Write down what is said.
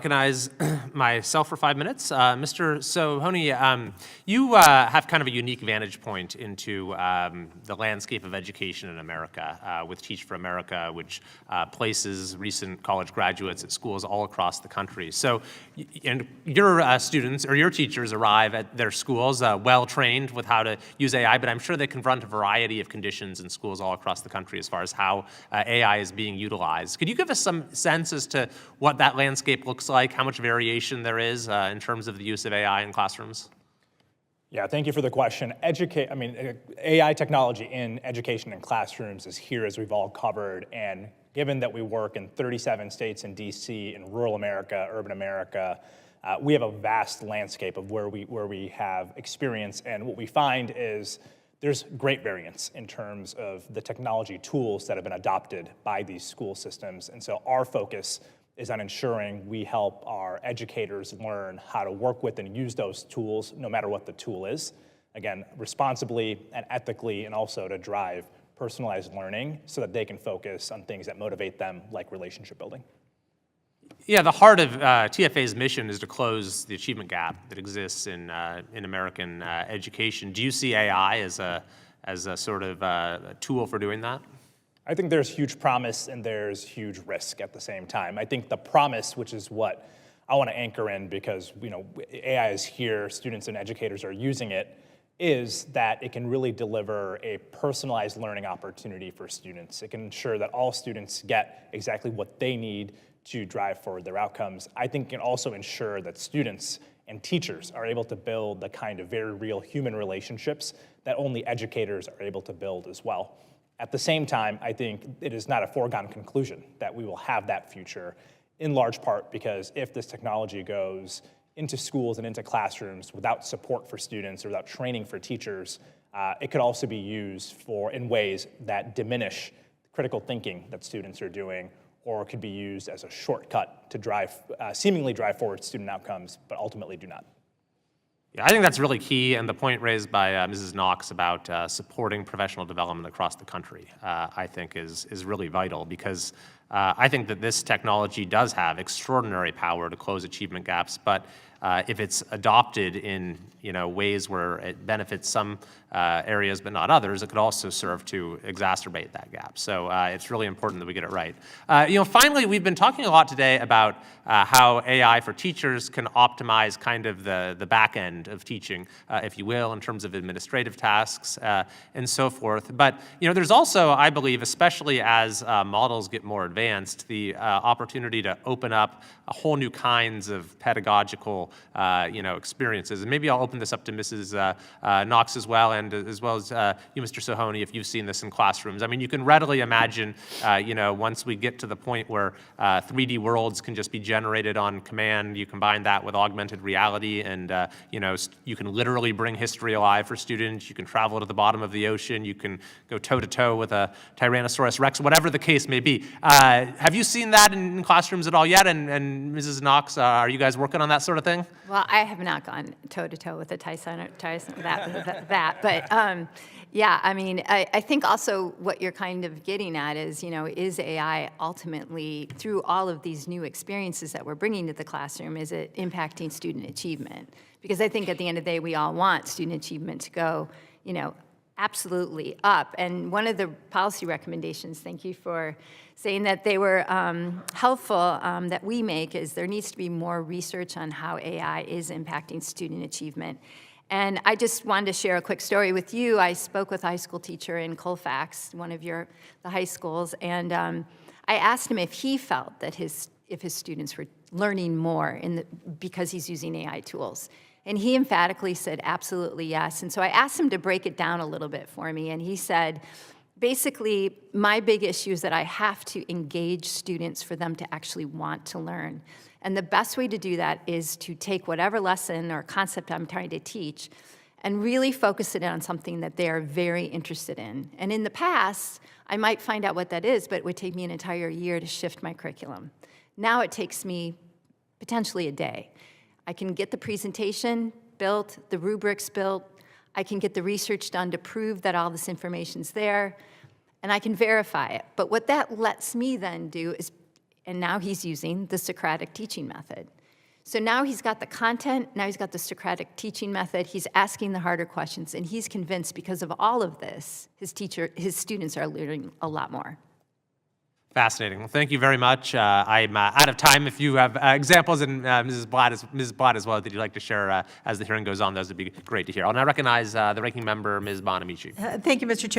recognize myself for 5 minutes. Mr. Sohoni, you have kind of a unique vantage point into the landscape of education in America with Teach for America, which places recent college graduates at schools all across the country. So, and your students or your teachers arrive at their schools well-trained with how to use AI, but I'm sure they confront a variety of conditions in schools all across the country as far as how AI is being utilized. Could you give us some sense as to what that landscape looks like, how much variation there is in terms of the use of AI in classrooms? Yeah, thank you for the question. AI technology in education and classrooms is here, as we've all covered, and given that we work in 37 states in DC, in rural America, urban America, we have a vast landscape of where we have experience, and what we find is there's great variance in terms of the technology tools that have been adopted by these school systems. And so our focus is on ensuring we help our educators learn how to work with and use those tools, no matter what the tool is. Again, responsibly and ethically, and also to drive personalized learning so that they can focus on things that motivate them, like relationship building. Yeah, the heart of TFA's mission is to close the achievement gap that exists in American education. Do you see AI as a sort of a tool for doing that? I think there's huge promise and there's huge risk at the same time. I think the promise, which is what I want to anchor in because AI is here, students and educators are using it, is that it can really deliver a personalized learning opportunity for students. It can ensure that all students get exactly what they need to drive forward their outcomes. I think it can also ensure that students and teachers are able to build the kind of very real human relationships that only educators are able to build as well. At the same time, I think it is not a foregone conclusion that we will have that future, in large part because if this technology goes into schools and into classrooms without support for students or without training for teachers, it could also be used in ways that diminish critical thinking that students are doing, or it could be used as a shortcut to seemingly drive forward student outcomes, but ultimately do not. Yeah, I think that's really key, and the point raised by Mrs. Knox about supporting professional development across the country, I think is really vital because I think that this technology does have extraordinary power to close achievement gaps, but if it's adopted in ways where it benefits some areas but not others, it could also serve to exacerbate that gap. So it's really important that we get it right. Finally, we've been talking a lot today about how AI for teachers can optimize kind of the back end of teaching, if you will, in terms of administrative tasks and so forth. But there's also, I believe, especially as models get more advanced, the opportunity to open up a whole new kinds of pedagogical experiences. And maybe I'll open this up to Mrs. Knox as well, and as well as you, Mr. Sohoni, if you've seen this in classrooms. I mean, you can readily imagine, once we get to the point where 3D worlds can just be generated on command, you combine that with augmented reality, and you can literally bring history alive for students. You can travel to the bottom of the ocean. You can go toe-to-toe with a Tyrannosaurus Rex, whatever the case may be. Have you seen that in classrooms at all yet? And Mrs. Knox, are you guys working on that sort of thing? Well, I have not gone toe-to-toe with a Tyson but yeah, I mean, I think also what you're kind of getting at is, is AI ultimately, through all of these new experiences that we're bringing to the classroom, is it impacting student achievement? Because I think at the end of the day, we all want student achievement to go, absolutely up. And one of the policy recommendations, thank you for saying that they were helpful, that we make is there needs to be more research on how AI is impacting student achievement. And I just wanted to share a quick story with you. I spoke with a high school teacher in Colfax, one of the high schools, and I asked him if he felt that if his students were learning more because he's using AI tools. And he emphatically said, absolutely yes. And so I asked him to break it down a little bit for me, and he said, basically, my big issue is that I have to engage students for them to actually want to learn. And the best way to do that is to take whatever lesson or concept I'm trying to teach and really focus it on something that they are very interested in. And in the past, I might find out what that is, but it would take me an entire year to shift my curriculum. Now it takes me potentially a day. I can get the presentation built, the rubrics built, I can get the research done to prove that all this information's there, and I can verify it. But what that lets me then do is and now he's using the Socratic teaching method. So now he's got the content, now he's got the Socratic teaching method, he's asking the harder questions, and he's convinced because of all of this, his students are learning a lot more. Fascinating. Well, thank you very much. I'm out of time. If you have examples, and Mrs. Blatt as well, that you'd like to share as the hearing goes on, those would be great to hear. I'll now recognize the ranking member, Ms. Bonamici. Thank you, Mr. Chair.